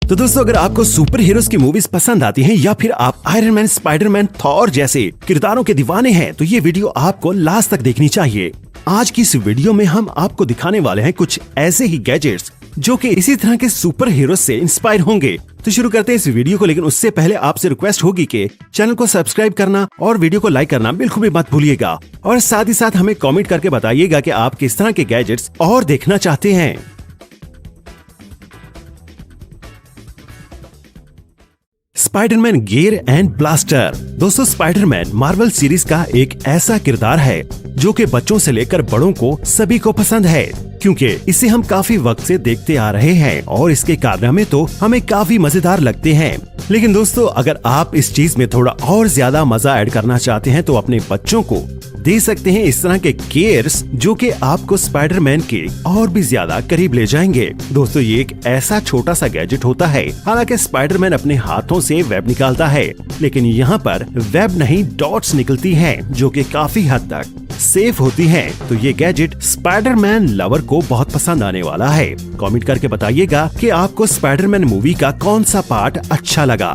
तो दोस्तों, अगर आपको सुपर हीरोज की मूवीज पसंद आती हैं या फिर आप आयरन मैन, स्पाइडरमैन, थॉर जैसे किरदारों के दीवाने हैं, तो ये वीडियो आपको लास्ट तक देखनी चाहिए। आज की इस वीडियो में हम आपको दिखाने वाले हैं कुछ ऐसे ही गैजेट्स जो कि इसी तरह के सुपर हीरोज से इंस्पायर होंगे। तो शुरू करते हैं इस वीडियो को, लेकिन उससे पहले आपसे रिक्वेस्ट होगी कि चैनल को सब्सक्राइब करना और वीडियो को लाइक करना बिल्कुल भी मत भूलिएगा। और साथ ही साथ हमें कमेंट करके बताइएगा कि आप किस तरह के गैजेट्स और देखना चाहते हैं। Spiderman gear and blaster. दोस्तों, स्पाइडरमैन मार्वल सीरीज का एक ऐसा किरदार है जो कि बच्चों से लेकर बड़ों को सभी को पसंद है, क्योंकि इसे हम काफी वक्त से देखते आ रहे हैं और इसके कारनामे तो हमें काफी मजेदार लगते हैं। लेकिन दोस्तों, अगर आप इस चीज में थोड़ा और ज्यादा मजा ऐड करना चाहते हैं तो अपने बच्चों को दे सकते हैं इस तरह के गियर्स जो कि आपको स्पाइडरमैन के और भी ज्यादा करीब ले जाएंगे। दोस्तों, ये एक ऐसा छोटा सा गैजेट होता है। हालांकि स्पाइडरमैन अपने हाथों से वेब निकालता है, लेकिन यहाँ पर वेब नहीं डॉट्स निकलती हैं, जो कि काफी हद तक सेफ होती हैं। तो ये गैजेट स्पाइडरमैन लवर को बहुत पसंद आने वाला है। कमेंट करके बताइएगा कि आपको स्पाइडरमैन मूवी का कौन सा पार्ट अच्छा लगा।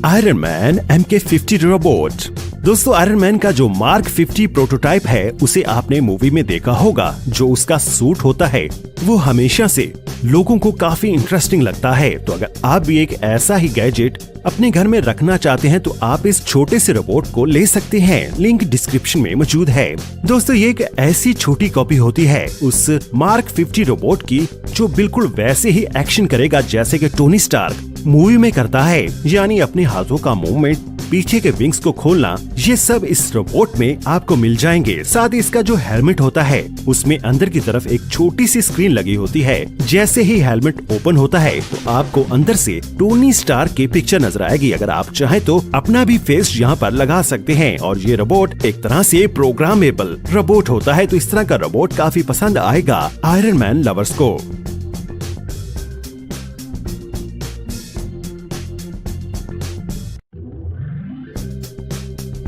Iron man MK50 robot. दोस्तों, आयरन मैन का जो मार्क 50 प्रोटोटाइप है उसे आपने मूवी में देखा होगा। जो उसका सूट होता है वो हमेशा से लोगों को काफी इंटरेस्टिंग लगता है। तो अगर आप भी एक ऐसा ही गैजेट अपने घर में रखना चाहते हैं तो आप इस छोटे से रोबोट को ले सकते हैं। लिंक डिस्क्रिप्शन में मौजूद है। दोस्तों, ये एक ऐसी छोटी कॉपी होती है उस मार्क 50 रोबोट की जो बिल्कुल वैसे ही एक्शन करेगा जैसे कि टोनी स्टार्क मूवी में करता है, यानी अपने हाथों का मूवमेंट, पीछे के विंग्स को खोलना, ये सब इस रोबोट में आपको मिल जाएंगे। साथ ही इसका जो हेलमेट होता है उसमें अंदर की तरफ एक छोटी सी स्क्रीन लगी होती है। जैसे ही हेलमेट ओपन होता है तो आपको अंदर से टोनी स्टार्क की पिक्चर नजर आएगी। अगर आप चाहें तो अपना भी फेस यहाँ पर लगा सकते हैं। और ये रोबोट एक तरह से प्रोग्रामेबल रोबोट होता है, तो इस तरह का रोबोट काफी पसंद आएगा आयरन मैन लवर्स को।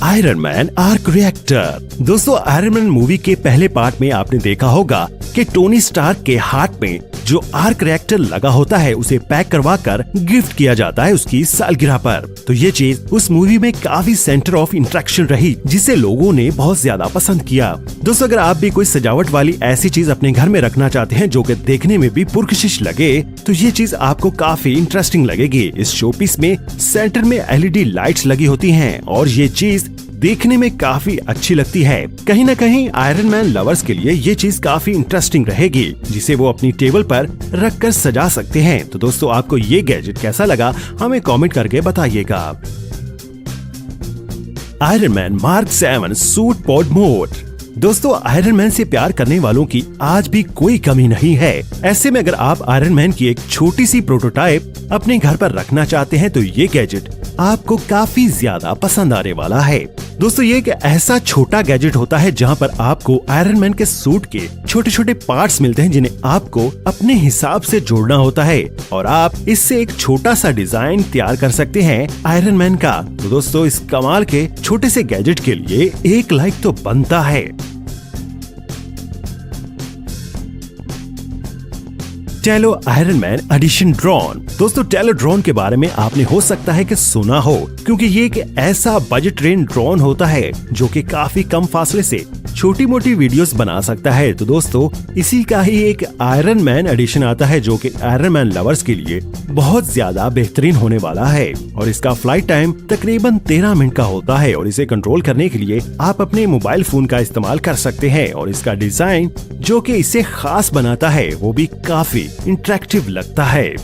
Iron man arc reactor. दोस्तों, आयरन मैन मूवी के पहले पार्ट में आपने देखा होगा कि टोनी स्टार्क के हाथ में जो आर्क रिएक्टर लगा होता है उसे पैक करवा कर गिफ्ट किया जाता है उसकी सालगिरह पर। तो ये चीज उस मूवी में काफी सेंटर ऑफ इंट्रैक्शन रही, जिसे लोगों ने बहुत ज्यादा पसंद किया। दोस्तों, अगर आप भी कोई सजावट वाली ऐसी चीज अपने घर में रखना चाहते हैं जो कि देखने में भी पुरकशिश लगे, तो ये चीज आपको काफी इंटरेस्टिंग लगेगी। इस शोपीस में सेंटर में LED लाइट्स लगी होती हैं और ये चीज देखने में काफी अच्छी लगती है। कहीं न कहीं आयरन मैन लवर्स के लिए ये चीज काफी इंटरेस्टिंग रहेगी, जिसे वो अपनी टेबल पर रख कर सजा सकते हैं। तो दोस्तों, आपको ये गैजेट कैसा लगा हमें कमेंट करके बताइएगा। Iron man mark 7 suit pod mode. दोस्तों, आयरन मैन से प्यार करने वालों की आज भी कोई कमी नहीं है। ऐसे में अगर आप आयरन मैन की एक छोटी सी प्रोटोटाइप अपने घर पर रखना चाहते हैं तो ये गैजेट आपको काफी ज्यादा पसंद आने वाला है। दोस्तों, ये एक ऐसा छोटा गैजेट होता है जहां पर आपको आयरन मैन के सूट के छोटे छोटे पार्ट्स मिलते हैं, जिन्हें आपको अपने हिसाब से जोड़ना होता है और आप इससे एक छोटा सा डिजाइन तैयार कर सकते हैं आयरन मैन का। तो दोस्तों, इस कमाल के छोटे से गैजेट के लिए एक लाइक तो बनता है। टेलो आयरन मैन एडिशन ड्रोन। दोस्तों, टेलो ड्रोन के बारे में आपने हो सकता है कि सुना हो, क्योंकि ये एक ऐसा बजट रेंज ड्रोन होता है जो कि काफी कम फासले से छोटी मोटी वीडियोस बना सकता है। तो दोस्तों, इसी का ही एक आयरन मैन एडिशन आता है जो कि आयरन मैन लवर्स के लिए बहुत ज्यादा बेहतरीन होने वाला है। और इसका फ्लाइट टाइम तकरीबन 13 मिनट का होता है और इसे कंट्रोल करने के लिए आप अपने मोबाइल फोन का इस्तेमाल कर सकते हैं। और इसका डिजाइन जो कि इसे खास बनाता है वो भी काफी इंटरेक्टिव लगता है।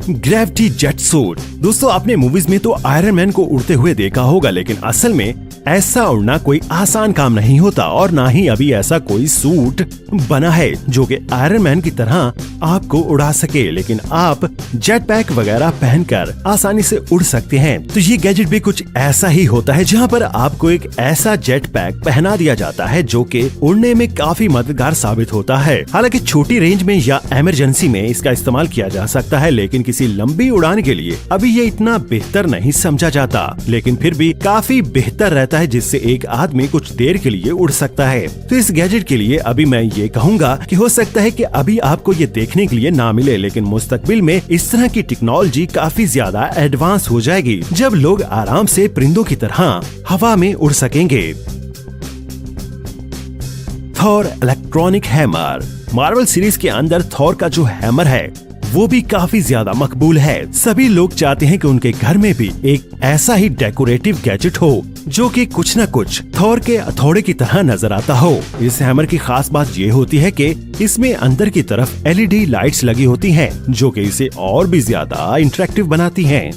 Gravity jet suit. दोस्तों, आपने मूवीज में तो आयरन मैन को उड़ते हुए देखा होगा, लेकिन असल में ऐसा उड़ना कोई आसान काम नहीं होता और ना ही अभी ऐसा कोई सूट बना है जो कि आयरन मैन की तरह आपको उड़ा सके, लेकिन आप जेट पैक वगैरह पहनकर आसानी से उड़ सकते हैं। तो ये गैजेट भी कुछ ऐसा ही होता है जहाँ पर आपको एक ऐसा जेट पैक पहना दिया जाता है जो कि उड़ने में काफी मददगार साबित होता है। हालांकि छोटी रेंज में या इमरजेंसी में इसका इस्तेमाल किया जा सकता है, लेकिन किसी लंबी उड़ान के लिए अभी ये इतना बेहतर नहीं समझा जाता, लेकिन फिर भी काफी बेहतर रहता है, जिससे एक आदमी कुछ देर के लिए उड़ सकता है। तो इस गैजेट के लिए अभी मैं ये कहूँगा कि हो सकता है कि अभी आपको ये देखने के लिए ना मिले, लेकिन मुस्तकबिल में इस तरह की टेक्नोलॉजी काफी ज्यादा एडवांस हो जाएगी, जब लोग आराम से परिंदों की तरह हवा में उड़ सकेंगे। Thor electronic hammer. Marvel series के अंदर थॉर का जो हैमर है वो भी काफी ज्यादा मकबूल है। सभी लोग चाहते हैं कि उनके घर में भी एक ऐसा ही डेकोरेटिव गैजेट हो जो कि कुछ न कुछ थॉर के हथौड़े की तरह नजर आता हो। इस हैमर की खास बात ये होती है कि इसमें अंदर की तरफ LED लाइट्स लगी होती हैं, जो कि इसे और भी ज्यादा इंटरेक्टिव बनाती हैं।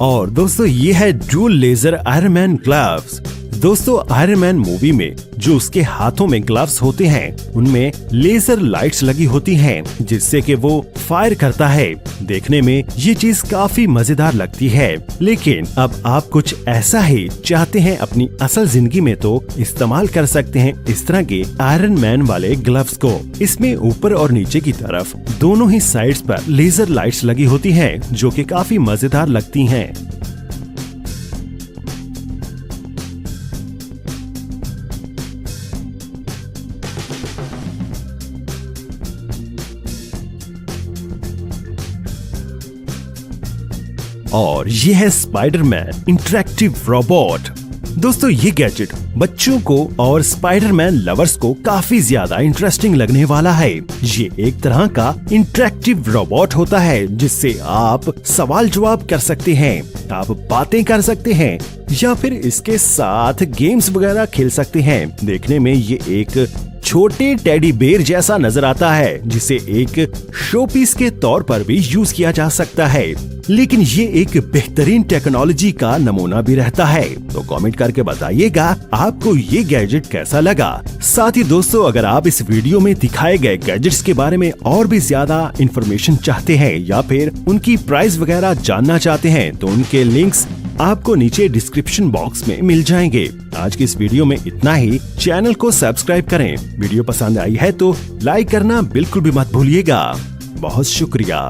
और दोस्तों ये है dual laser Iron Man gloves. दोस्तों आयरन मैन मूवी में जो उसके हाथों में ग्लव्स होते हैं उनमें लेजर लाइट्स लगी होती हैं, जिससे कि वो फायर करता है। देखने में ये चीज काफी मजेदार लगती है, लेकिन अब आप कुछ ऐसा ही चाहते हैं अपनी असल जिंदगी में तो इस्तेमाल कर सकते हैं इस तरह के आयरन मैन वाले ग्लव्स को। इसमें ऊपर और नीचे की तरफ दोनों ही साइड्स पर लेजर लाइट्स लगी होती हैं, जो कि काफी मजेदार लगती हैं। और ये है स्पाइडरमैन इंटरेक्टिव रोबोट। दोस्तों ये गैजेट बच्चों को और स्पाइडरमैन लवर्स को काफी ज्यादा इंटरेस्टिंग लगने वाला है। ये एक तरह का इंटरेक्टिव रोबोट होता है, जिससे आप सवाल जवाब कर सकते हैं, आप बातें कर सकते हैं या फिर इसके साथ गेम्स वगैरह खेल सकते हैं। देखने में ये एक छोटे टेडी बेयर जैसा नजर आता है, जिसे एक शो पीस के तौर पर भी यूज किया जा सकता है, लेकिन ये एक बेहतरीन टेक्नोलॉजी का नमूना भी रहता है। तो कमेंट करके बताइएगा आपको ये गैजेट कैसा लगा। साथ ही दोस्तों अगर आप इस वीडियो में दिखाए गए गैजेट्स के बारे में और भी ज्यादा इंफॉर्मेशन चाहते हैं या फिर उनकी प्राइस वगैरह जानना चाहते हैं तो उनके लिंक्स आपको नीचे डिस्क्रिप्शन बॉक्स में मिल जाएंगे। आज की इस वीडियो में इतना ही। चैनल को सब्सक्राइब करें। वीडियो पसंद आई है तो लाइक करना बिल्कुल भी मत भूलिएगा। बहुत शुक्रिया।